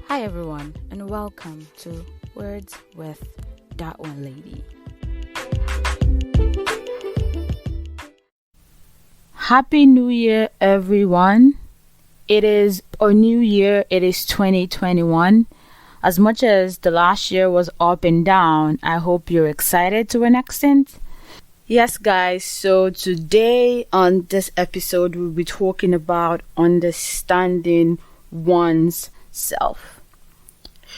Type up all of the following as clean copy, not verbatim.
Hi everyone, and welcome to Words with DatOneLady. Happy New Year, everyone. It is a new year. It is 2021. As much as the last year was up and down, I hope you're excited to an extent. Yes, guys, so today on this episode, we'll be talking about understanding one's self.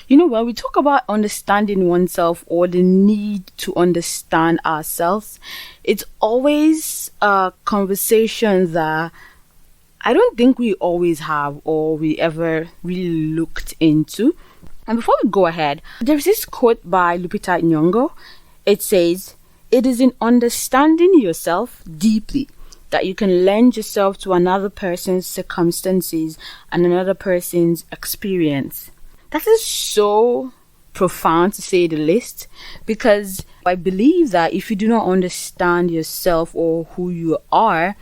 When we talk about understanding oneself or the need to understand ourselves, it's always a conversation that I don't think we always have or we ever really looked into. And before we go ahead, there's this quote by Lupita Nyong'o. It says, "It is in understanding yourself deeply that you can lend yourself to another person's circumstances and another person's experience." That is so profound, to say the least, because I believe that if you do not understand yourself or who you are,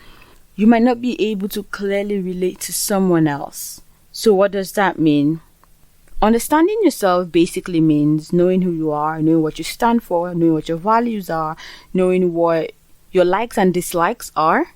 you might not be able to clearly relate to someone else. So what does that mean? Understanding yourself basically means knowing who you are, knowing what you stand for, knowing what your values are, knowing what your likes and dislikes are.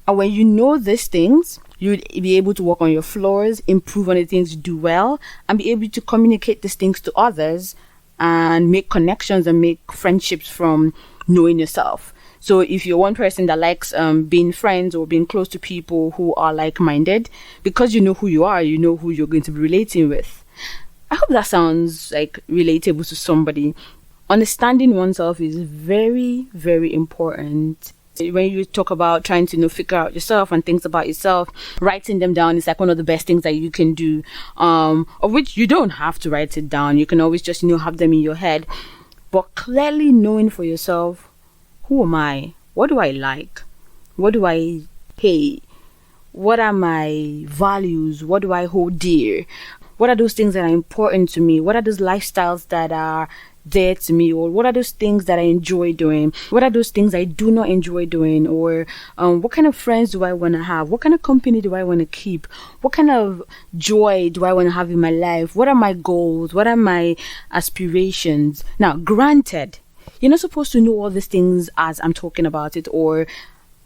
And when you know these things, you'll be able to work on your flaws, improve on the things you do well, and be able to communicate these things to others and make connections and make friendships from knowing yourself. So if you're one person that likes being friends or being close to people who are like-minded, because you know who you are, you know who you're going to be relating with. I hope that sounds like relatable to somebody. Understanding oneself is very, very important. When you talk about trying to figure out yourself and things about yourself, writing them down is like one of the best things that you can do, of which you don't have to write it down. You can always just have them in your head, but clearly knowing for yourself, who am I? What do I like? What do I hate? What are my values? What do I hold dear? What are those things that are important to me? What are those lifestyles that are there to me? Or what are those things that I enjoy doing? What are those things I do not enjoy doing? Or what kind of friends do I want to have? What kind of company do I want to keep? What kind of joy do I want to have in my life? What are my goals? What are my aspirations? Now, granted, you're not supposed to know all these things as I'm talking about it, or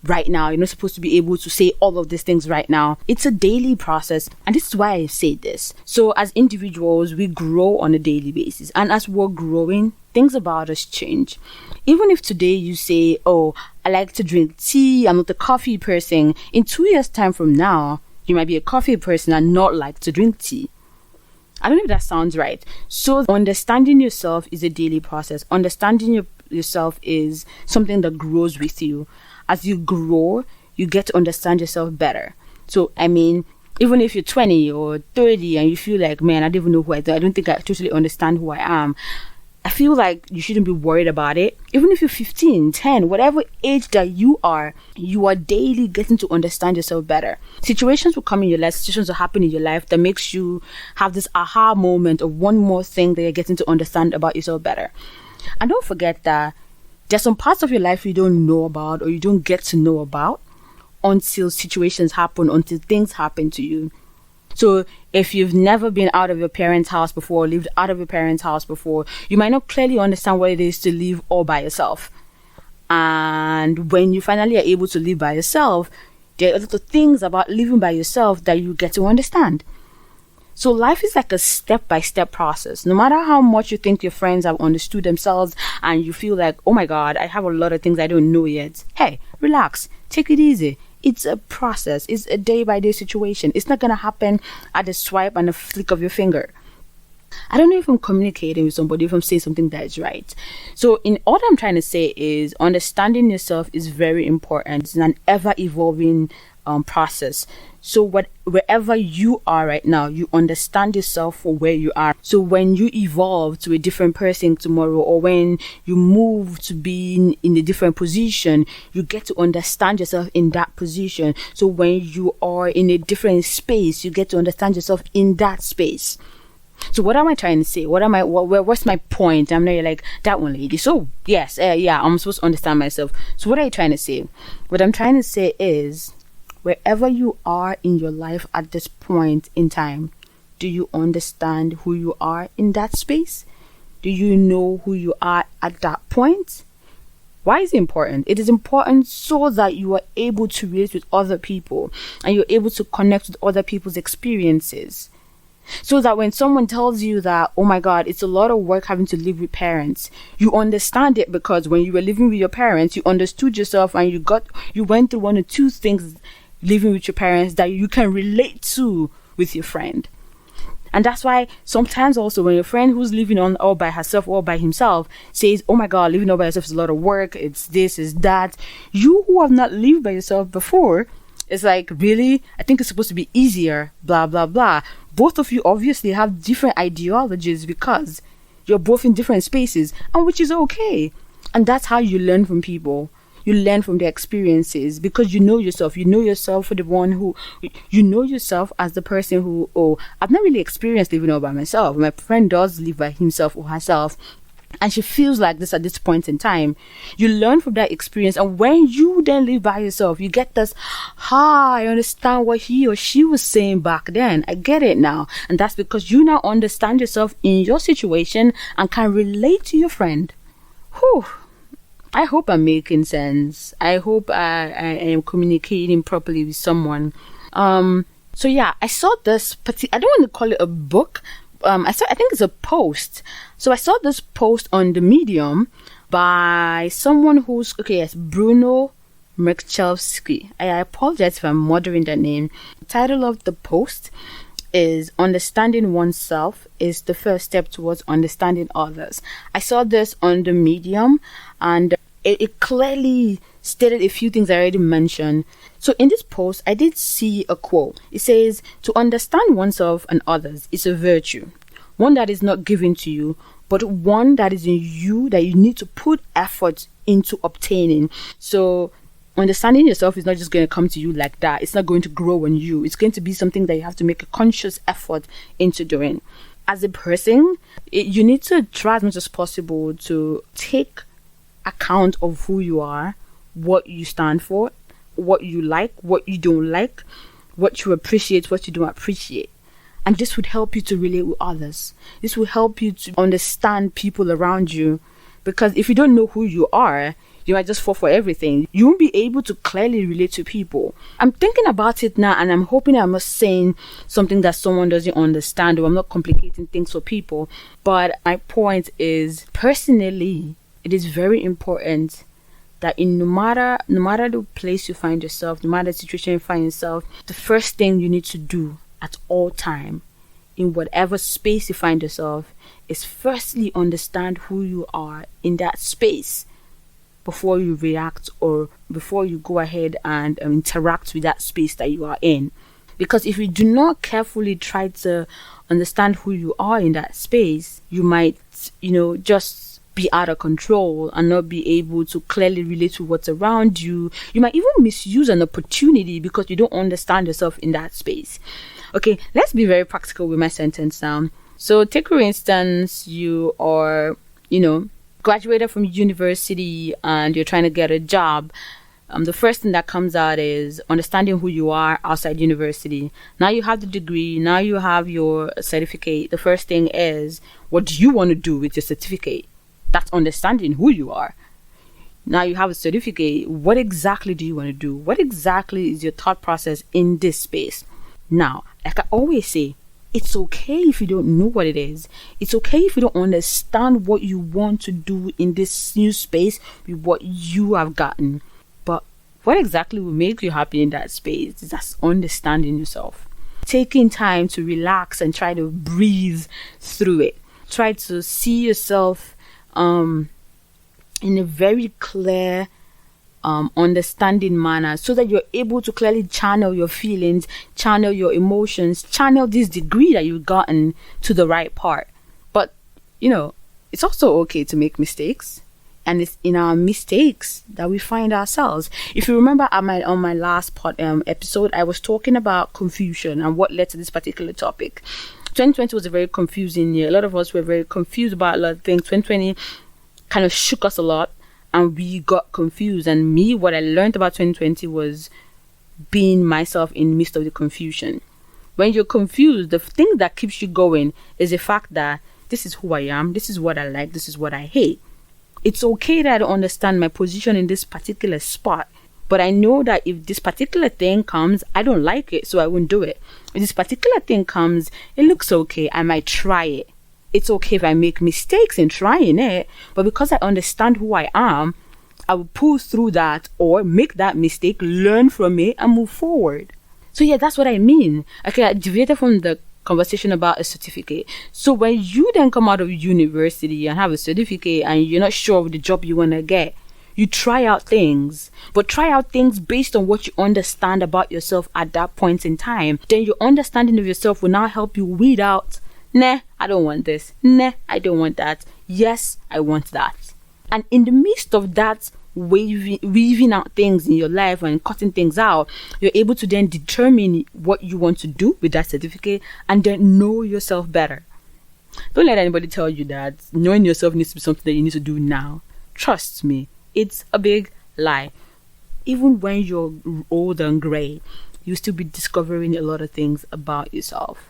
right now. You're not supposed to be able to say all of these things right now. It's a daily process, and this is why I say this. So as individuals, we grow on a daily basis, and as we're growing, things about us change. Even if today you say, "Oh, I like to drink tea, I'm not a coffee person," in 2 years' time from now, you might be a coffee person and not like to drink tea. I don't know if that sounds right. So understanding yourself is a daily process. Understanding yourself is something that grows with you. As you grow, you get to understand yourself better. So, even if you're 20 or 30 and you feel like, man, I don't even know who I am, I don't think I totally understand who I am, I feel like you shouldn't be worried about it. Even if you're 15, 10, whatever age that you are daily getting to understand yourself better. Situations will come in your life, situations will happen in your life that makes you have this aha moment of one more thing that you're getting to understand about yourself better. And don't forget that there's some parts of your life you don't know about or you don't get to know about until situations happen, until things happen to you. So if you've never been out of your parents' house before, lived out of your parents' house before, you might not clearly understand what it is to live all by yourself. And when you finally are able to live by yourself, there are a lot of things about living by yourself that you get to understand. So life is like a step-by-step process. No matter how much you think your friends have understood themselves and you feel like, oh my God, I have a lot of things I don't know yet. Hey, relax, take it easy. It's a process. It's a day-by-day situation. It's not going to happen at a swipe and a flick of your finger. I don't know if I'm communicating with somebody, if I'm saying something that is right. So all I'm trying to say is understanding yourself is very important. It's an ever-evolving process. So wherever you are right now, you understand yourself for where you are. So when you evolve to a different person tomorrow, or when you move to being in a different position, you get to understand yourself in that position. So when you are in a different space, you get to understand yourself in that space. So what am I trying to say? What's my point? I'm not like that one lady. So yes, I'm supposed to understand myself. So what are you trying to say? What I'm trying to say is, wherever you are in your life at this point in time, Do you understand who you are in that space? Do you know who you are at that point? Why is it important? It is important so that you are able to relate with other people and you're able to connect with other people's experiences. So that when someone tells you that, oh my God, it's a lot of work having to live with parents, you understand it because when you were living with your parents, you understood yourself and you went through one or two things living with your parents that you can relate to with your friend. And that's why sometimes also when your friend who's living on all by herself or by himself says, oh my God, living all by yourself is a lot of work, it's this, it's that. You who have not lived by yourself before, it's like, really? I think it's supposed to be easier, blah, blah, blah. Both of you obviously have different ideologies because you're both in different spaces, and which is okay. And that's how you learn from people. You learn from their experiences because you know yourself. You know yourself for the one who, you know yourself as the person who, oh, I've not really experienced living all by myself. My friend does live by himself or herself, and she feels like this at this point in time. You learn from that experience, and when you then live by yourself, you get this, I understand what he or she was saying back then. I get it now. And that's because you now understand yourself in your situation and can relate to your friend. Whew. I hope I'm making sense. I hope I am communicating properly with someone. So yeah, I saw this I don't want to call it a book. I think it's a post. So I saw this post on the Medium by someone who's, Bruno Merchelski. I apologize if I'm murdering that name. The title of the post is Understanding Oneself is the first step towards understanding others. I saw this on the Medium, and it clearly stated a few things I already mentioned. So in this post, I did see a quote. It says, to understand oneself and others is a virtue, one that is not given to you, but one that is in you that you need to put effort into obtaining. So understanding yourself is not just going to come to you like that. It's not going to grow on you. It's going to be something that you have to make a conscious effort into doing. As a person, you need to try as much as possible to take account of who you are, what you stand for, what you like, what you don't like, what you appreciate, what you don't appreciate. And this would help you to relate with others. This will help you to understand people around you. Because if you don't know who you are, you might just fall for everything. You won't be able to clearly relate to people. I'm thinking about it now, and I'm hoping I'm not saying something that someone doesn't understand, or I'm not complicating things for people. But my point is, personally, it is very important that no matter the place you find yourself, no matter the situation you find yourself, the first thing you need to do at all time, in whatever space you find yourself, is firstly understand who you are in that space before you react or before you go ahead and interact with that space that you are in. Because if you do not carefully try to understand who you are in that space, you might, just be out of control and not be able to clearly relate to what's around you. You might even misuse an opportunity because you don't understand yourself in that space. Okay, let's be very practical with my sentence now. So take for instance, you are, graduated from university and you're trying to get a job. The first thing that comes out is understanding who you are outside university. Now you have the degree, now you have your certificate. The first thing is, what do you want to do with your certificate? That's understanding who you are. Now you have a certificate. What exactly do you want to do? What exactly is your thought process in this space? Now, like I always say, it's okay if you don't know what it is. It's okay if you don't understand what you want to do in this new space with what you have gotten. But what exactly will make you happy in that space? That's understanding yourself. Taking time to relax and try to breathe through it. Try to see yourself in a very clear, understanding manner, so that you're able to clearly channel your feelings, channel your emotions, channel this degree that you've gotten to the right part. But it's also okay to make mistakes, and it's in our mistakes that we find ourselves. If you remember on my last episode, I was talking about confusion and what led to this particular topic. 2020 was a very confusing year. A lot of us were very confused about a lot of things. 2020 kind of shook us a lot and we got confused. And what I learned about 2020 was being myself in the midst of the confusion. When you're confused, the thing that keeps you going is the fact that this is who I am, this is what I like, this is what I hate. It's okay that I don't understand my position in this particular spot, but I know that if this particular thing comes, I don't like it, so I won't do it. If this particular thing comes, it looks okay, I might try it. It's okay if I make mistakes in trying it, but because I understand who I am, I will pull through that or make that mistake, learn from it, and move forward. So yeah, that's what I mean. Okay, I deviated from the conversation about a certificate. So when you then come out of university and have a certificate and you're not sure of the job you want to get, you try out things, but try out things based on what you understand about yourself at that point in time. Then your understanding of yourself will now help you weed out, nah, I don't want this. Nah, I don't want that. Yes, I want that. And in the midst of that weaving out things in your life and cutting things out, you're able to then determine what you want to do with that certificate and then know yourself better. Don't let anybody tell you that knowing yourself needs to be something that you need to do now. Trust me, it's a big lie. Even when you're old and grey, you'll still be discovering a lot of things about yourself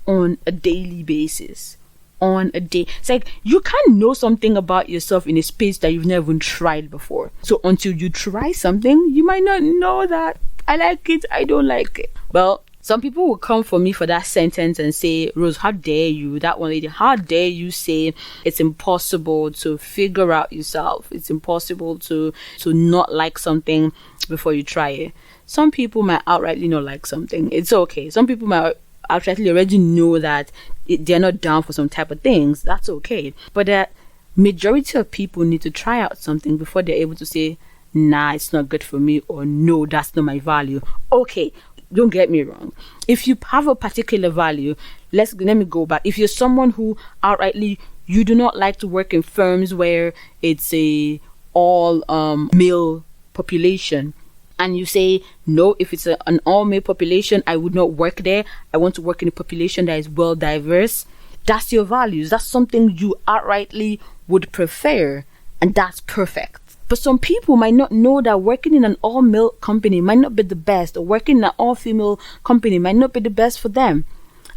on a daily basis. It's like you can't know something about yourself in a space that you've never even tried before. So until you try something, you might not know that I like it, I don't like it. Well, some people will come for me for that sentence and say, Rose, how dare you, that one lady, how dare you say it's impossible to figure out yourself. It's impossible to not like something before you try it. Some people might outrightly not like something. It's okay. Some people might outrightly already know that they're not down for some type of things. That's okay. But the majority of people need to try out something before they're able to say, nah, it's not good for me, or no, that's not my value. Okay, don't get me wrong. If you have a particular value, let me go back. If you're someone who outrightly, you do not like to work in firms where it's a all male population, and you say, no, if it's an all-male population, I would not work there. I want to work in a population that is well diverse. That's your values. That's something you outrightly would prefer, and that's perfect. But some people might not know that working in an all-male company might not be the best, or working in an all-female company might not be the best for them.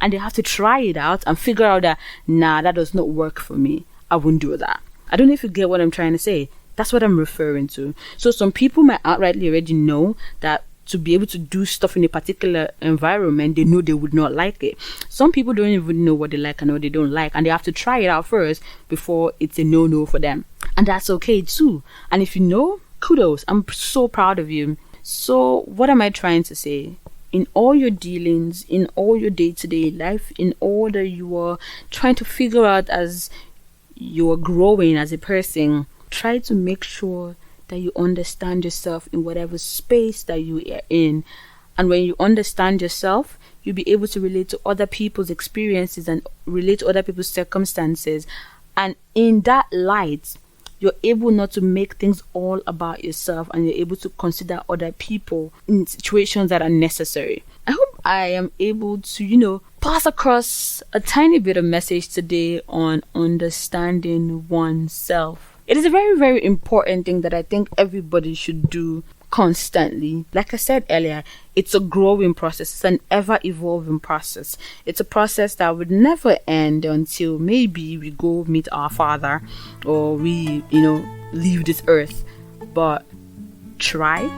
And they have to try it out and figure out that, nah, that does not work for me. I wouldn't do that. I don't know if you get what I'm trying to say. That's what I'm referring to. So some people might outrightly already know that to be able to do stuff in a particular environment, they know they would not like it. Some people don't even know what they like and what they don't like, and they have to try it out first before it's a no-no for them. And that's okay too. And if you know, kudos. I'm so proud of you. So what am I trying to say? In all your dealings, in all your day-to-day life, in all that you are trying to figure out as you are growing as a person, try to make sure that you understand yourself in whatever space that you are in. And when you understand yourself, you'll be able to relate to other people's experiences and relate to other people's circumstances. And in that light, you're able not to make things all about yourself, and you're able to consider other people in situations that are necessary. I hope I am able to, pass across a tiny bit of message today on understanding oneself. It is a very, very important thing that I think everybody should do constantly. Like I said earlier, it's a growing process. It's an ever-evolving process. It's a process that would never end until maybe we go meet our Father, or we, leave this earth. But try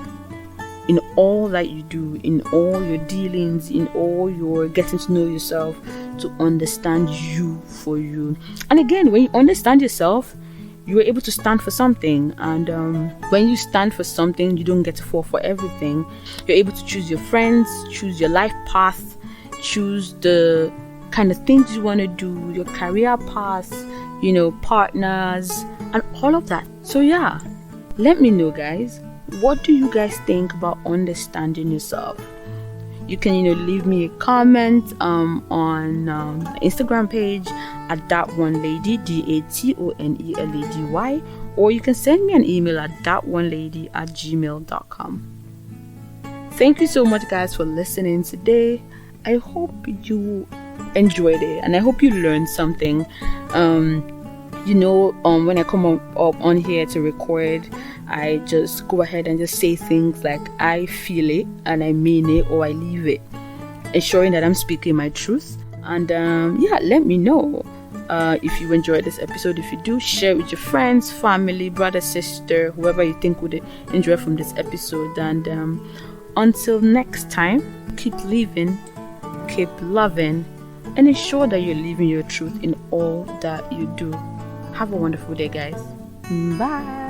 in all that you do, in all your dealings, in all your getting to know yourself, to understand you for you. And again, when you understand yourself, you are able to stand for something. And when you stand for something, you don't get to fall for everything. You're able to choose your friends, choose your life path, choose the kind of things you want to do, your career path, partners, and all of that. So yeah, let me know, guys. What do you guys think about understanding yourself? You can, leave me a comment on Instagram page at DatOneLady, DatOneLady, or you can send me an email at DatOneLady@gmail.com. Thank you so much, guys, for listening today. I hope you enjoyed it, and I hope you learned something. When I come up on here to record, I just go ahead and just say things like I feel it and I mean it, or I leave it. ensuring that I'm speaking my truth. And let me know if you enjoyed this episode. If you do, share it with your friends, family, brother, sister, whoever you think would enjoy from this episode. And until next time, keep living, keep loving, and ensure that you're living your truth in all that you do. Have a wonderful day, guys. Bye.